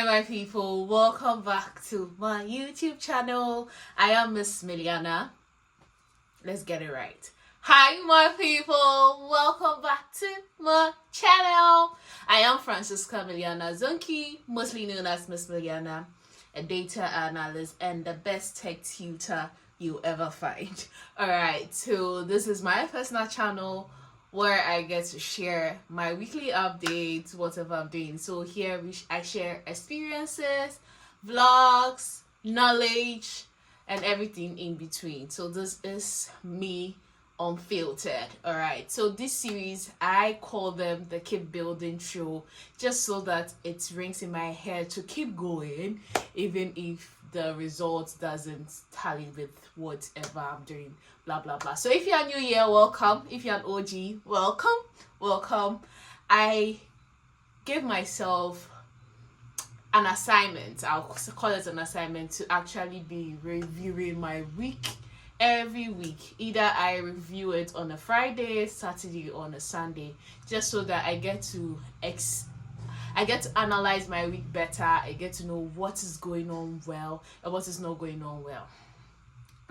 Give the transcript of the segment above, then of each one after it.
Hi my people, welcome back to my YouTube channel. I am Miss Miliana. Let's get it right. Hi my people, welcome back to my channel. I am Francisca Miliana Zunki, mostly known as Miss Miliana, a data analyst and the best tech tutor you ever find. Alright, so this is my personal channel where I get to share my weekly updates, whatever I'm doing. So here I share experiences, vlogs, knowledge, and everything in between. So this is me unfiltered. All right, so this series I call them the keep building show, just so that it rings in my head to keep going even if the result doesn't tally with whatever I'm doing, blah blah blah. So if you're new here, welcome. If you're an OG, welcome. I gave myself an assignment, I'll call it an assignment, to actually be reviewing my week every week. Either I review it on a Friday, Saturday, or on a Sunday, just so that I get to analyze my week better. I get to know what is going on well and what is not going on well.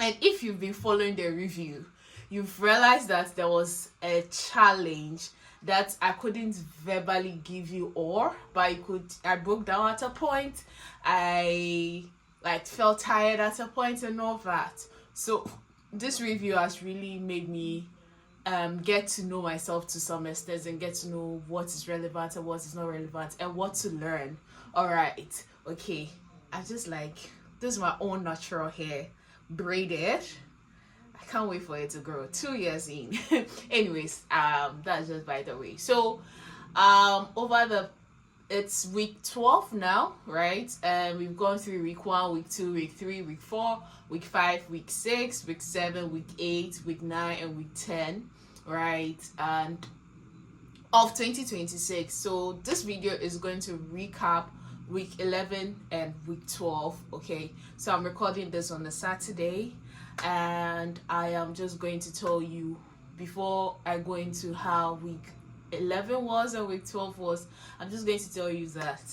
And if you've been following the review, you've realized that there was a challenge that I couldn't verbally give you all, but I broke down at a point. I felt tired at a point and all that. So this review has really made me get to know myself to some extent and get to know what is relevant and what is not relevant and what to learn. Alright, okay. I just this is my own natural hair, braided. I can't wait for it to grow. 2 years in. Anyways, that's just by the way. So it's week 12 now, right? And we've gone through week 1, week 2, week 3, week 4, week 5, week 6, week 7, week 8, week 9, and week 10, right? And of 2026. So this video is going to recap week 11 and week 12, okay? So I'm recording this on a Saturday, and I am just going to tell you, before I go into how week 11 was and week 12 was, I'm just going to tell you that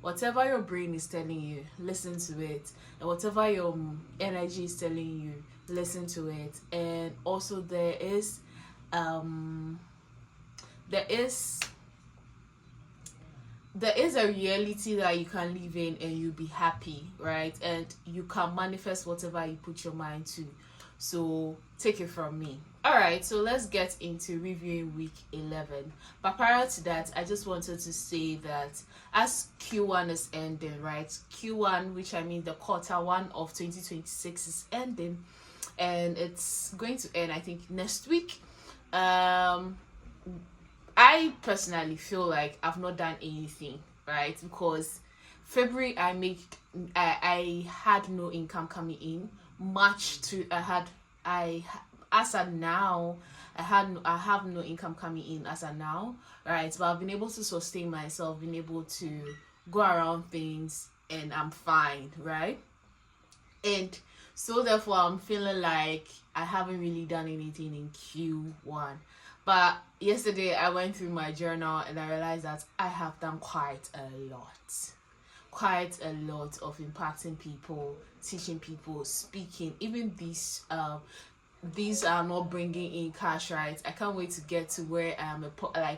whatever your brain is telling you, listen to it, and whatever your energy is telling you, listen to it. And also there is a reality that you can live in and you'll be happy, right? And you can manifest whatever you put your mind to. So take it from me. Alright, so let's get into reviewing week 11. But prior to that, I just wanted to say that as Q1 is ending, right? Q1, which I mean the quarter 1 of 2026, is ending, and it's going to end, I think, next week. I personally feel like I've not done anything, right? Because February I had no income coming in. March to as of now, I have no income coming in as of now, right? But I've been able to sustain myself, been able to go around things, and I'm fine, right? And so therefore I'm feeling like I haven't really done anything in Q1. But yesterday I went through my journal and I realized that I have done quite a lot of impacting people, teaching people, speaking. Even these are not bringing in cash, right? I can't wait to get to where I am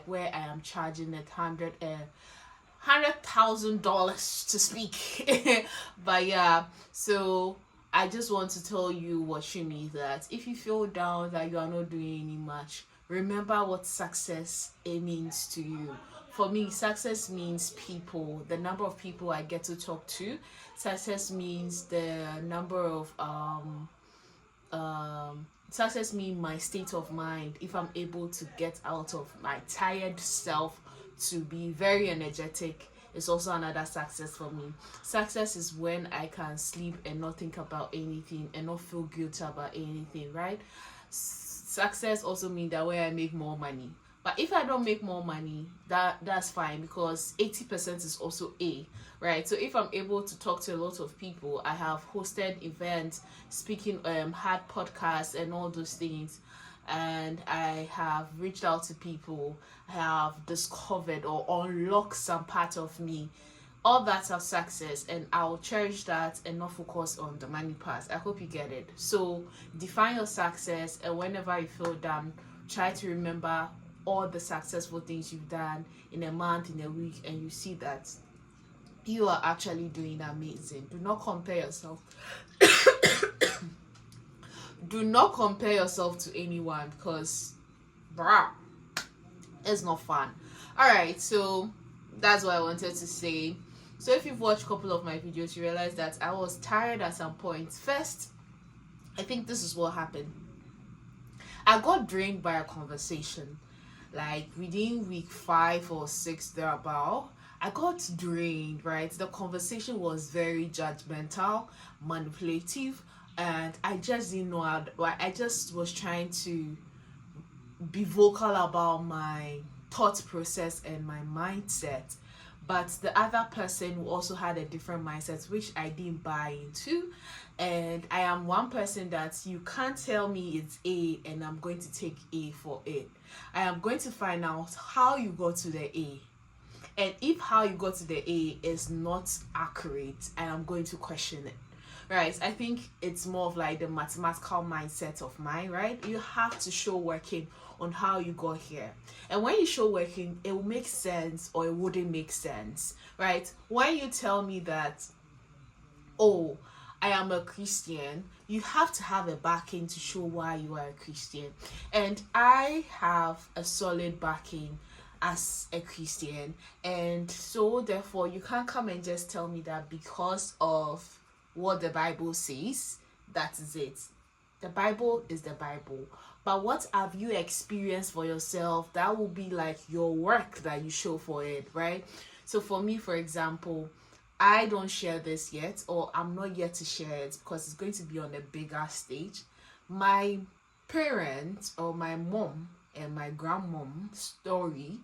where I am charging $100,000 to speak. But yeah, so I just want to tell you, watching me, that if you feel down that you are not doing any much, remember what success means to you. For me, success means people, the number of people I get to talk to. Success means the number of success means my state of mind. If I'm able to get out of my tired self to be very energetic, it's also another success for me. Success is when I can sleep and not think about anything and not feel guilty about anything, right? Success also means that way I make more money. But if I don't make more money, that's fine, because 80% is also A, right? So if I'm able to talk to a lot of people, I have hosted events, speaking, had podcasts and all those things, and I have reached out to people, I have discovered or unlocked some part of me all that's a success, and I'll cherish that and not focus on the money part. I hope you get it. So define your success, and whenever you feel down, try to remember all the successful things you've done in a month, in a week, and you see that you are actually doing amazing. Do not compare yourself. Do not compare yourself to anyone, because bruh, it's not fun. All right, so that's what I wanted to say. So if you've watched a couple of my videos, you realize that I was tired at some point. First, I think this is what happened. I got drained by a conversation. Like within week 5 or 6 thereabout, I got drained, right? The conversation was very judgmental, manipulative, and I just didn't know how. I just was trying to be vocal about my thought process and my mindset, but the other person also had a different mindset which I didn't buy into. And I am one person that you can't tell me it's A and I'm going to take A for it. I am going to find out how you got to the A, and if how you got to the A is not accurate, I am going to question it. Right, I think it's more of like the mathematical mindset of mine, right? You have to show working on how you got here, and when you show working, it will make sense or it wouldn't make sense, right? When you tell me that, oh, I am a Christian, you have to have a backing to show why you are a Christian, and I have a solid backing as a Christian, and so therefore you can't come and just tell me that because of what the Bible says, that is it. The Bible is the Bible. But what have you experienced for yourself? That will be like your work that you show for it, right? So for me, for example, I don't share this yet, or I'm not yet to share it because it's going to be on a bigger stage. My parents, or my mom and my grandmom's story,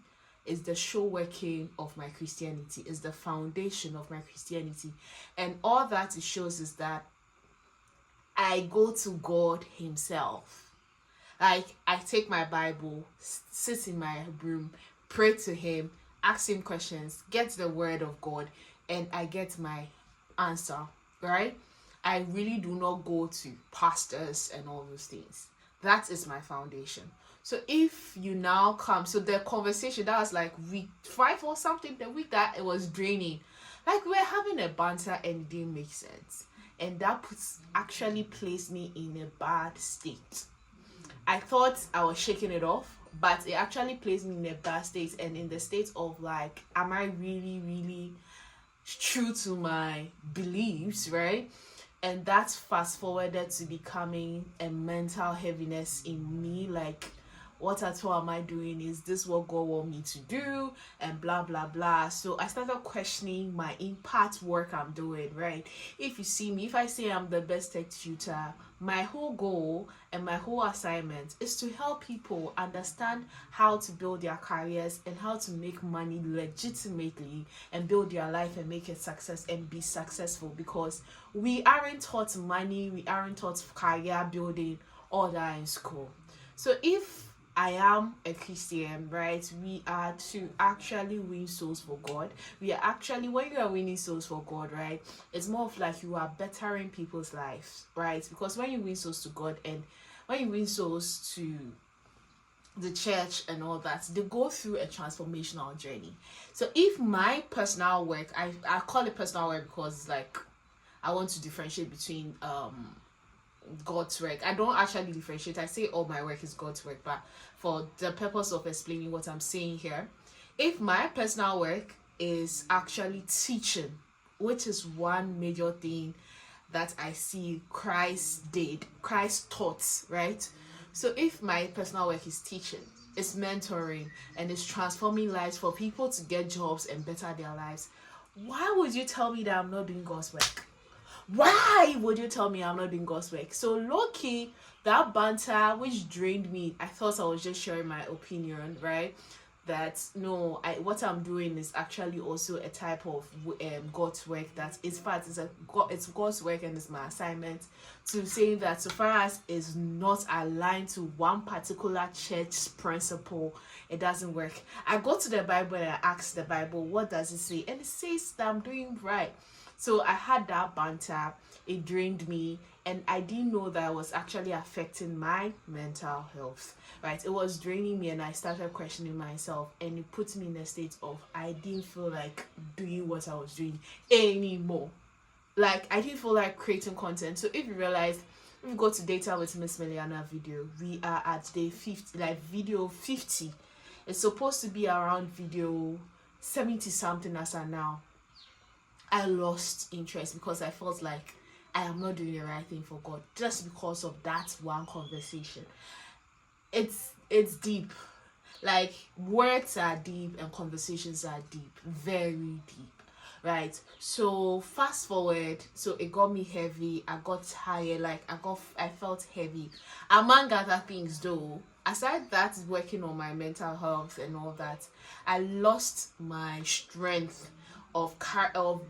is the show working of my Christianity, is the foundation of my Christianity. And all that it shows is that I go to God himself. Like, I take my Bible, sit in my room, pray to him, ask him questions, get the word of God, and I get my answer, right? I really do not go to pastors and all those things. That is my foundation. So if you now come, so the conversation, that was like week 5 or something, the week that it was draining, like we're having a banter and it didn't make sense, and that actually placed me in a bad state. I thought I was shaking it off, but it actually placed me in a bad state, and in the state of like, am I really true to my beliefs, right? And that's fast forwarded to becoming a mental heaviness in me, like, what at all am I doing? Is this what God want me to do? And blah blah blah. So I started questioning my impact work I'm doing, right? If you see me, if I say I'm the best tech tutor, my whole goal and my whole assignment is to help people understand how to build their careers and how to make money legitimately and build their life and make it success and be successful, because we aren't taught money, we aren't taught career building, all that in school. So if I am a Christian, right? We are to actually win souls for God. We are actually, when you are winning souls for God, right? It's more of like you are bettering people's lives, right? Because when you win souls to God and when you win souls to the church and all that, they go through a transformational journey. So if my personal work, I call it personal work because it's like I want to differentiate between God's work. I don't actually differentiate. I say all my work is God's work, but for the purpose of explaining what I'm saying here, if my personal work is actually teaching, which is one major thing that I see Christ did, Christ taught, right? So if my personal work is teaching, it's mentoring, and it's transforming lives for people to get jobs and better their lives, why would you tell me that I'm not doing God's work? Why would you tell me I'm not doing God's work? So low-key, that banter which drained me, I thought I was just sharing my opinion, right? that no, what I'm doing is actually also a type of God's work. That in fact it's God's work and it's my assignment. To saying that so far as is not aligned to one particular church principle, it doesn't work. I go to the Bible and I ask the Bible, what does it say? And it says that I'm doing right. So I had that banter. It drained me, and I didn't know that it was actually affecting my mental health. Right, it was draining me, and I started questioning myself, and it put me in a state of I didn't feel like doing what I was doing anymore. Like I didn't feel like creating content. So if you realize, if you go to Data with Miss Miliana video, we are at day 50, like video 50. It's supposed to be around video 70 something as of now. I lost interest because I felt like I am not doing the right thing for God just because of that one conversation. It's deep. Like words are deep and conversations are deep, very deep. Right, so fast forward, so it got me heavy. I got tired, like I felt heavy. Among other things though, aside that working on my mental health and all that, I lost my strength of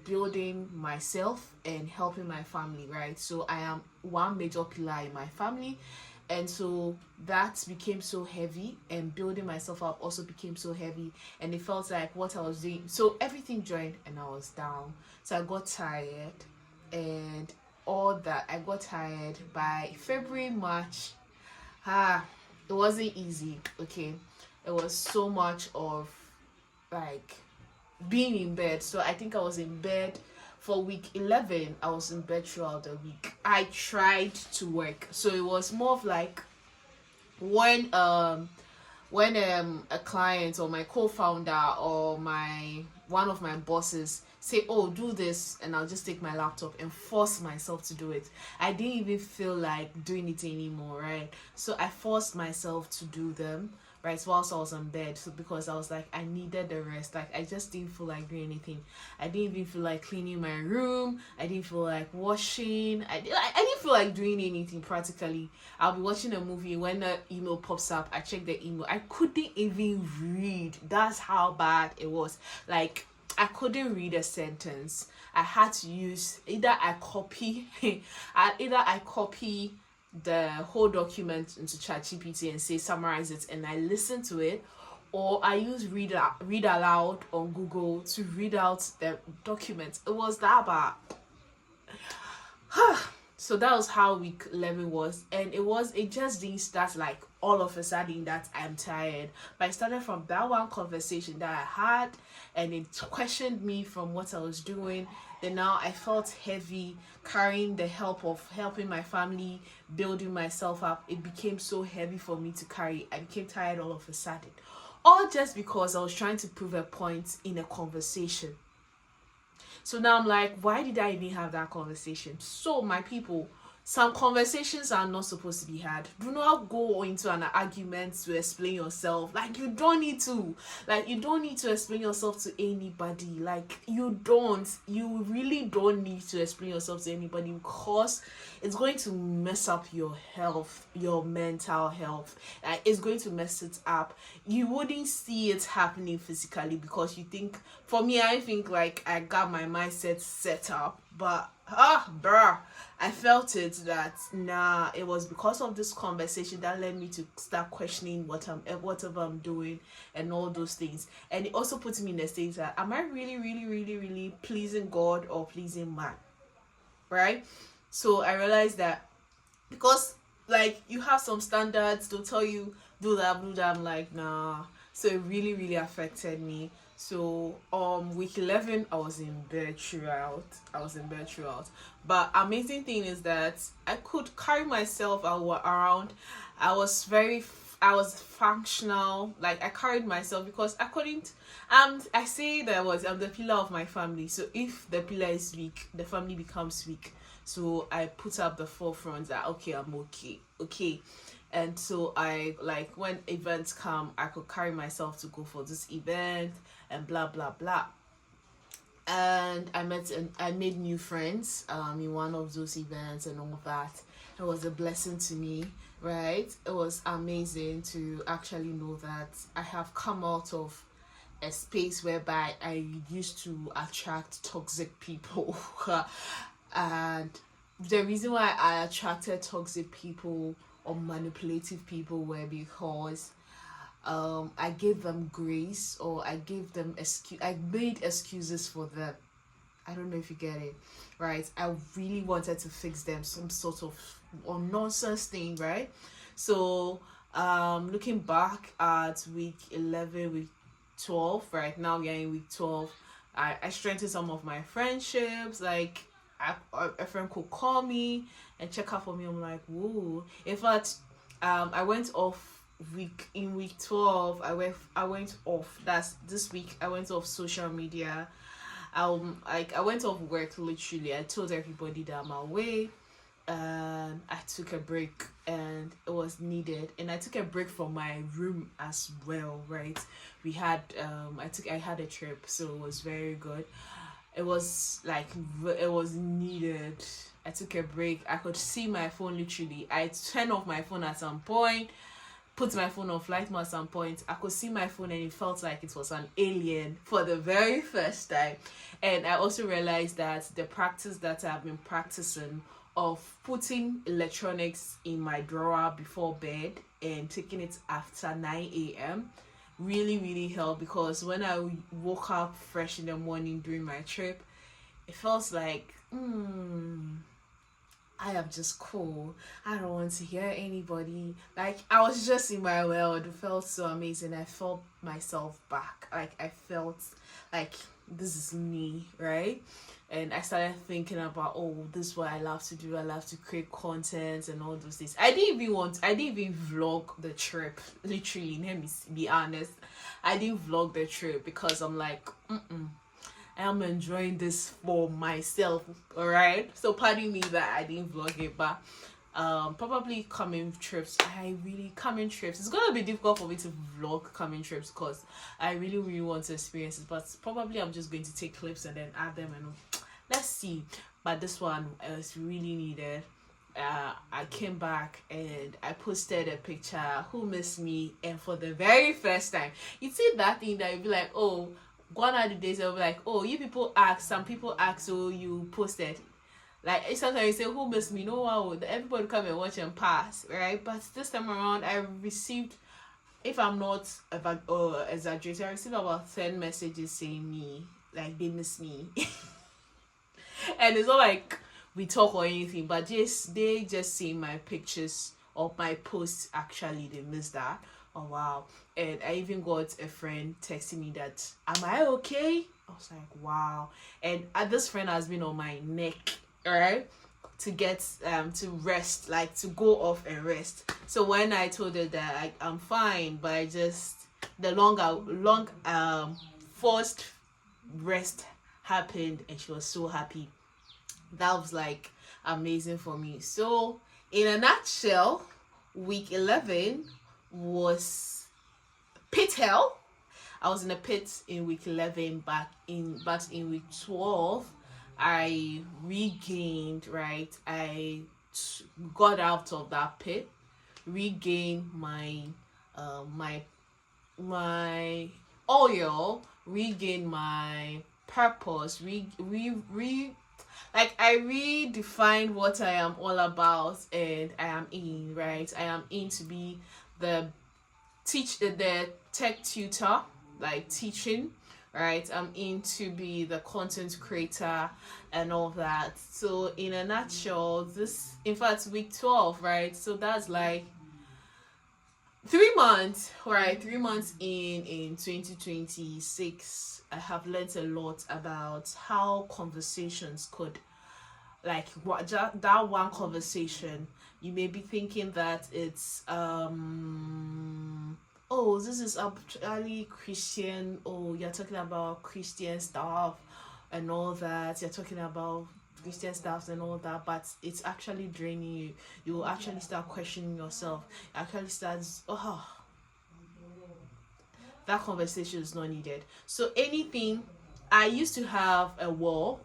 building myself and helping my family, right? So I am one major pillar in my family, and so that became so heavy, and building myself up also became so heavy, and it felt like what I was doing, so everything joined and I was down. So I got tired, and all that, I got tired by February, March. It wasn't easy. Okay, it was so much of like being in bed. So I think I was in bed for week 11. I was in bed throughout the week. I tried to work, so it was more of like when a client or my co-founder or my one of my bosses say, oh, do this, and I'll just take my laptop and force myself to do it. I didn't even feel like doing it anymore, right? So I forced myself to do them, right, whilst I was in bed. So because I was like, I needed the rest. Like I just didn't feel like doing anything. I didn't even feel like cleaning my room. I didn't feel like washing. I didn't feel like doing anything practically. I'll be watching a movie, when the email pops up, I check the email. I couldn't even read. That's how bad it was. Like I couldn't read a sentence. I had to use either I copy the whole document into ChatGPT and say summarize it, and I listen to it, or I use read aloud on Google to read out the document. It was that bad. So that was how week 11 was, and it just didn't start like all of a sudden that I'm tired, but I started from that one conversation that I had, and it questioned me from what I was doing. Then now I felt heavy carrying the help of helping my family, building myself up. It became so heavy for me to carry. I became tired all of a sudden, all just because I was trying to prove a point in a conversation. So now I'm like, why did I even have that conversation? So my people, some conversations are not supposed to be had. Do not go into an argument to explain yourself. Like you don't need to. Like you don't need to explain yourself to anybody. Like you really don't need to explain yourself to anybody, because it's going to mess up your health, your mental health. Like it's going to mess it up. You wouldn't see it happening physically, because you think, for me, I think like I got my mindset set up, but I felt it that it was because of this conversation that led me to start questioning whatever I'm doing and all those things. And it also puts me in a state that, am I really, really, really, really pleasing God or pleasing man? Right? So I realized that, because like you have some standards, they'll tell you do that. I'm like, nah. So it really, really affected me. So week 11 I was in bed throughout. But amazing thing is that I could carry myself around. I was functional. Like I carried myself because I couldn't. I say that I'm the pillar of my family. So if the pillar is weak, the family becomes weak. So I put up the forefront that okay, I'm okay. And so I, like, when events come, I could carry myself to go for this event and blah blah blah. and I made new friends in one of those events and all of that. It was a blessing to me, right? It was amazing to actually know that I have come out of a space whereby I used to attract toxic people. And the reason why I attracted toxic people or manipulative people were because I gave them grace, or I gave them I made excuses for them. I don't know if you get it, right? I really wanted to fix them, some sort of or nonsense thing, right? So looking back at week 11, week 12, right now we are in week 12. I strengthened some of my friendships. Like a friend could call me and check out for me. I'm like, whoa. In fact, I went off week 12. I went off. That's this week. I went off social media. I went off work literally. I told everybody that I'm away, and I took a break, and it was needed. And I took a break from my room as well, right? We had I had a trip, so it was very good. It was like it was needed. I took a break. I could see my phone literally. I turned off my phone at some point, put my phone on flight mode at some point. I could see my phone and it felt like it was an alien for the very first time. And I also realized that the practice that I've been practicing of putting electronics in my drawer before bed and taking it after 9 a.m. really helped, because when I woke up fresh in the morning during my trip, it felt like I am just cool. I don't want to hear anybody. Like, I was just in my world. It felt so amazing. I felt myself back. Like, I felt like this is me, right? And I started thinking about, oh, this is what I love to do. I love to create content and all those things. I didn't even vlog the trip. Literally, let me be honest. I didn't vlog the trip because I'm like, I'm enjoying this for myself, alright? So pardon me that I didn't vlog it, but probably coming trips, it's gonna be difficult for me to vlog coming trips because I really want to experience it, but probably I'm just going to take clips and then add them, and let's see. But this one is really needed. I came back and I posted a picture, who missed me, and for the very first time, you see that thing that you'd be like, oh, gone are the days I'll be like, oh, some people ask, so you posted. Like, sometimes you say, who missed me? No one would. Everybody come and watch and pass, right? But this time around, I received, if I'm not exaggerating, I received about 10 messages saying me, like, they miss me. And it's not like we talk or anything, but they just see my pictures or my posts, actually, they miss that. Oh wow. And I even got a friend texting me that, am I okay? I was like, wow. And this friend has been on my neck, alright, to get to rest, like to go off and rest. So when I told her that I'm fine, but I just the long forced rest happened, and she was so happy. That was like amazing for me. So in a nutshell, week 11 was pit hell. I was in a pit in week 11, but in week 12 I regained, right? I got out of that pit, regained my my oil, regained my purpose, like I redefined what I am all about, and I am in, right? I am in to be the tech tutor, like teaching, right? I'm in to be the content creator and all that. So in a nutshell, this, in fact, week 12, right? So that's like 3 months, right? 3 months in 2026. I have learned a lot about how conversations could, like, what that one conversation, you may be thinking that it's oh, this is actually Christian, oh, you're talking about Christian stuff and all that, you're talking about Christian stuff and all that, but it's actually draining you. You will actually start questioning yourself. It actually starts, that conversation is not needed. So anything I used to have a wall,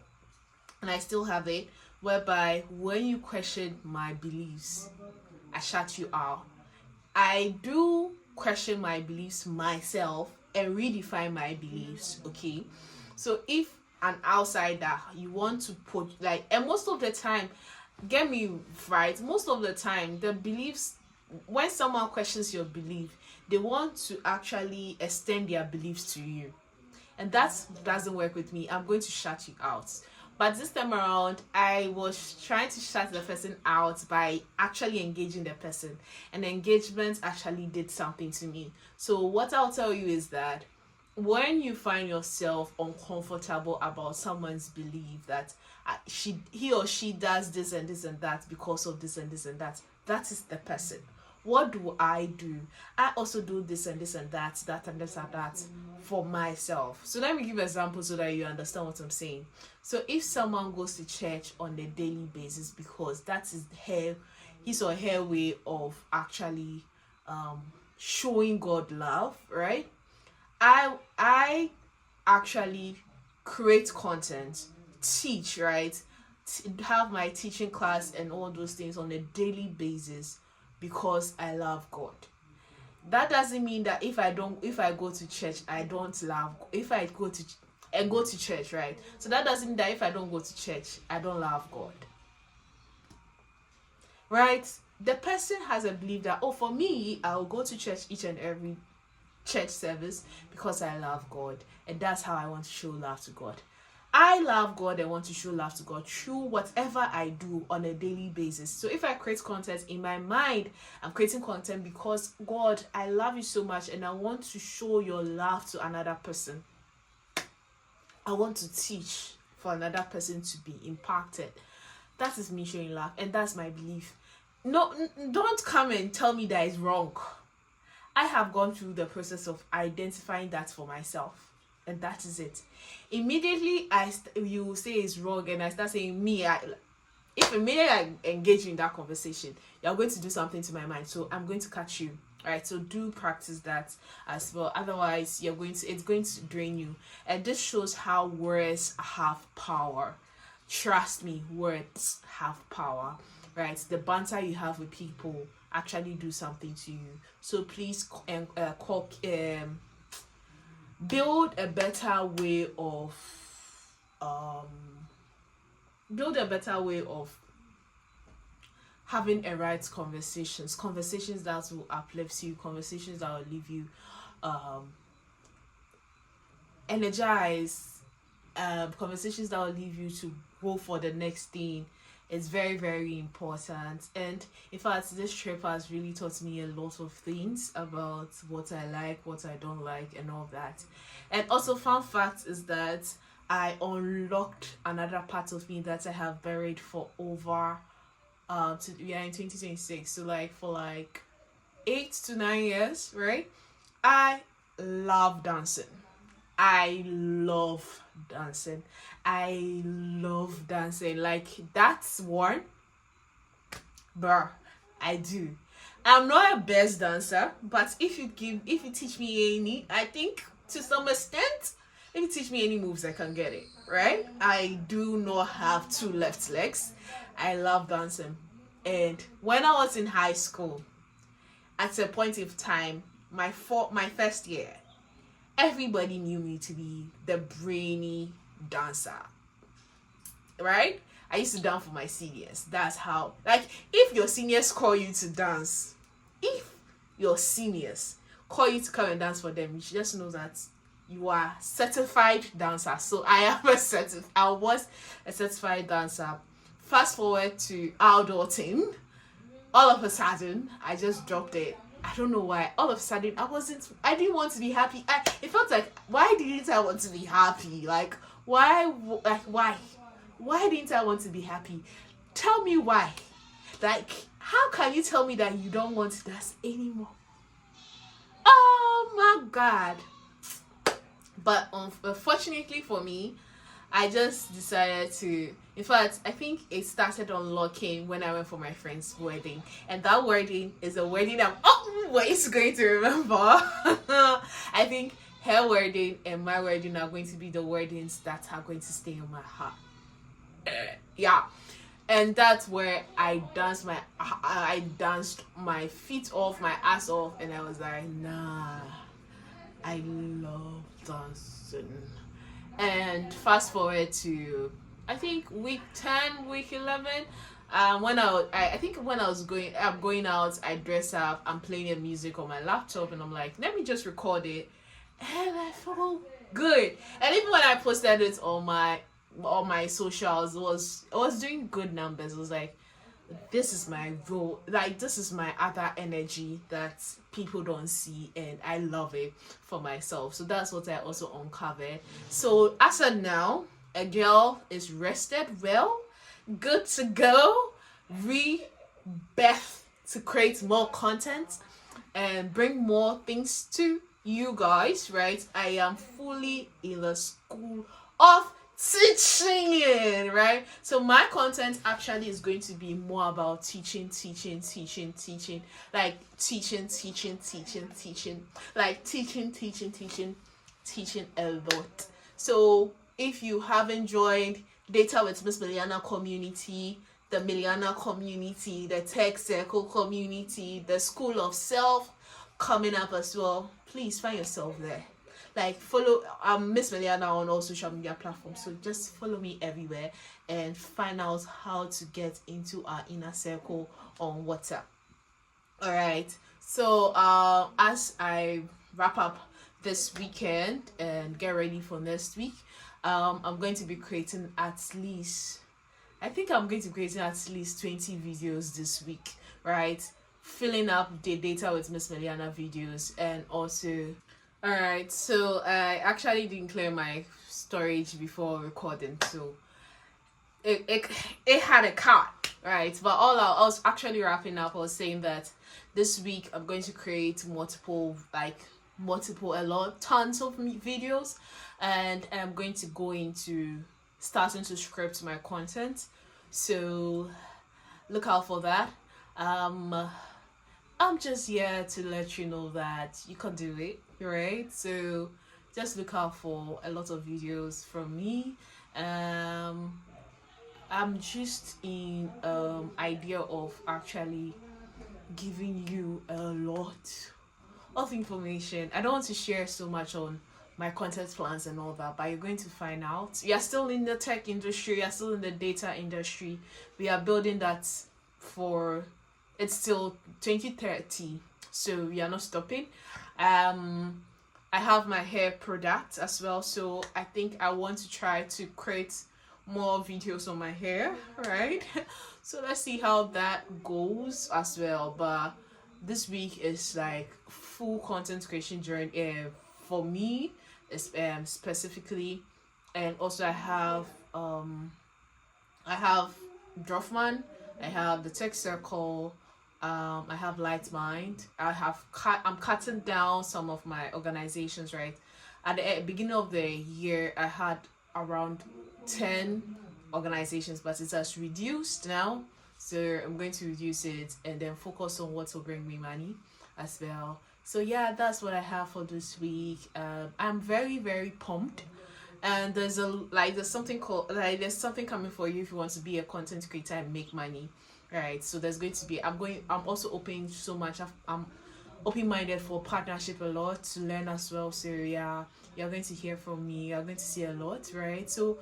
and I still have it, whereby when you question my beliefs, I shut you out. I do question my beliefs myself and redefine my beliefs, okay? So if an outsider, you want to put, like, and most of the time, get me right, most of the time the beliefs, when someone questions your belief, they want to actually extend their beliefs to you, and that doesn't work with me. I'm going to shut you out. But this time around, I was trying to shut the person out by actually engaging the person, and engagement actually did something to me. So what I'll tell you is that when you find yourself uncomfortable about someone's belief that he or she does this and this and that because of this and this and that, that is the person. What do? I also do this and this and that and this and that for myself. So let me give an example so that you understand what I'm saying. So if someone goes to church on a daily basis because that is his or her way of actually showing God love, right? I actually create content, teach, right? Have my teaching class and all those things on a daily basis because I love God. That doesn't mean that if I go to church, I don't love. If I go to church, right? So that doesn't mean that if I don't go to church, I don't love God. Right? The person has a belief that, oh, for me, I'll go to church each and every church service because I love God, and that's how I want to show love to God. I love God and want to show love to God through whatever I do on a daily basis. So if I create content, in my mind, I'm creating content because, God, I love you so much and I want to show your love to another person. I want to teach for another person to be impacted. That is me showing love, and that's my belief. No, don't come and tell me that it's wrong. I have gone through the process of identifying that for myself. And that is it. Immediately, you say it's wrong, and I start saying if immediately I engage in that conversation, you're going to do something to my mind. So I'm going to catch you. All right. So do practice that as well. Otherwise, it's going to drain you. And this shows how words have power. Trust me, words have power. Right. The banter you have with people actually do something to you. So please build a better way of having a right conversations that will uplift you, conversations that will leave you energized, conversations that will leave you to go for the next thing. It's very, very important. And in fact, this trip has really taught me a lot of things about what I like, what I don't like, and all that. And also, fun fact is that I unlocked another part of me that I have buried for over we are in 2026, so for 8 to 9 years, right? I love dancing. I love dancing. That's one. Bruh, I do. I'm not a best dancer, but if you teach me any, I think to some extent, if you teach me any moves, I can get it, right? I do not have 2 left legs. I love dancing. And when I was in high school, at a point of time, my first year, everybody knew me to be the brainy dancer, right? I used to dance for my seniors. That's how, if your seniors call you to dance, if your seniors call you to come and dance for them, you should just know that you are certified dancer. So I was a certified dancer. Fast forward to adulting, all of a sudden, I just dropped it. I don't know why. All of a sudden, I didn't want to be happy. It felt like, why didn't I want to be happy? Why didn't I want to be happy? Tell me why. How can you tell me that you don't want to dance anymore? Oh my God. But unfortunately for me, I just decided to, in fact, I think it started unlocking when I went for my friend's wedding. And that wedding is a wedding I'm always going to remember. I think her wedding and my wedding are going to be the weddings that are going to stay in my heart. Yeah. And that's where I danced my feet off, my ass off, and I was like, nah, I love dancing. And fast forward to, I think, week 10, week 11. When I think when I'm going out, I dress up, I'm playing the music on my laptop, and I'm like, let me just record it, and I felt good. And even when I posted it on my socials, it was doing good numbers. It was like, this is my role, like this is my other energy that people don't see, and I love it for myself. So that's what I also uncovered. So as of now, a girl is rested well, good to go, rebirth to create more content and bring more things to you guys, right? I am fully in the school of teaching, right? So my content actually is going to be more about teaching, like teaching, like teaching a lot. So if you haven't joined Data with Miss Miliana community, the Miliana community, the Tech Circle community, the School of Self coming up as well, please find yourself there. Like, follow Miss Miliana on all social media platforms. So just follow me everywhere and find out how to get into our inner circle on WhatsApp. All right. So as I wrap up this weekend and get ready for next week, I'm going to be creating at least, I think I'm going to be creating at least 20 videos this week, right? Filling up the Data with Miss Miliana videos, and also, all right, so I actually didn't clear my storage before recording, so it had a cut, right? But I was actually wrapping up. I was saying that this week I'm going to create tons of videos, and I'm going to go into starting to script my content. So look out for that. I'm just here to let you know that you can do it, right? So just look out for a lot of videos from me. I'm just in idea of actually giving you a lot of information. I don't want to share so much on my content plans and all that, but you're going to find out. You're still in the tech industry, you're still in the data industry. We are building that for, it's still 2030, so we are not stopping. I have my hair product as well, so I think I want to try to create more videos on my hair, right? So let's see how that goes as well. But this week is like full content creation journey for me, specifically. And also I have Droffman, I have the Tech Circle, I have Light Mind. I'm cutting down some of my organizations, right? At the beginning of the year, I had around 10 organizations, but it has reduced now. So I'm going to reduce it and then focus on what will bring me money as well. So yeah, that's what I have for this week. I'm very, very pumped. And there's something coming for you if you want to be a content creator and make money, right? So there's going to be, I'm also open so much. I'm open-minded for partnership a lot to learn as well. So yeah, you're going to hear from me, you're going to see a lot, right? So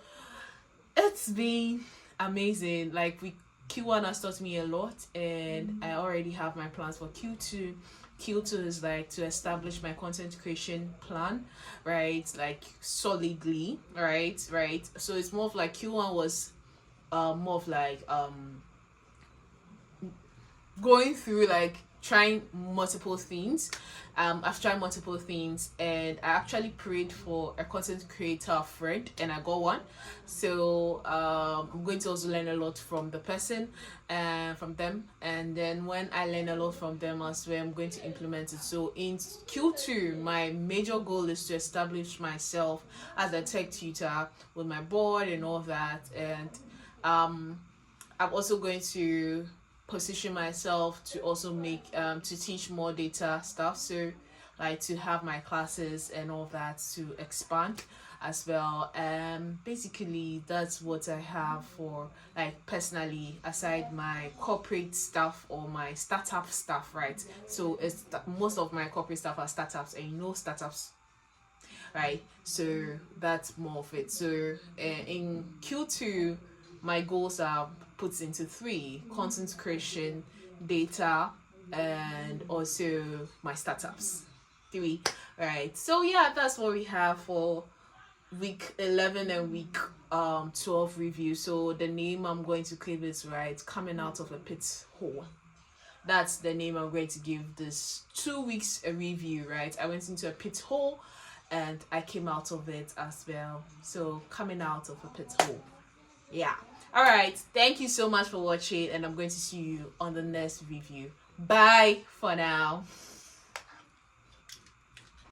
it's been amazing. Like, Q1 has taught me a lot, and I already have my plans for Q2. Q2 is like to establish my content creation plan, right? Like solidly, right? So it's more of like Q1 was more of like going through, like, trying multiple things. I've tried multiple things, and I actually prayed for a content creator friend, and I got one. So I'm going to also learn a lot from the person and from them, and then when I learn a lot from them as well, I'm going to implement it. So in Q2, my major goal is to establish myself as a tech tutor with my board and all of that, and I'm also going to position myself to also make to teach more data stuff. So like to have my classes and all that to expand as well. Basically that's what I have for like personally, aside my corporate stuff or my startup stuff, right? So it's most of my corporate stuff are startups, and startups, right? So that's more of it. So in Q2 my goals are put into three: content creation, data, and also my startups. Three, right? So yeah, that's what we have for week 11 and week 12 review. So the name I'm going to keep is, right, coming out of a pit hole. That's the name I'm going to give this 2 weeks a review, right? I went into a pit hole and I came out of it as well. So coming out of a pit hole. Yeah. All right. Thank you so much for watching, and I'm going to see you on the next review. Bye for now.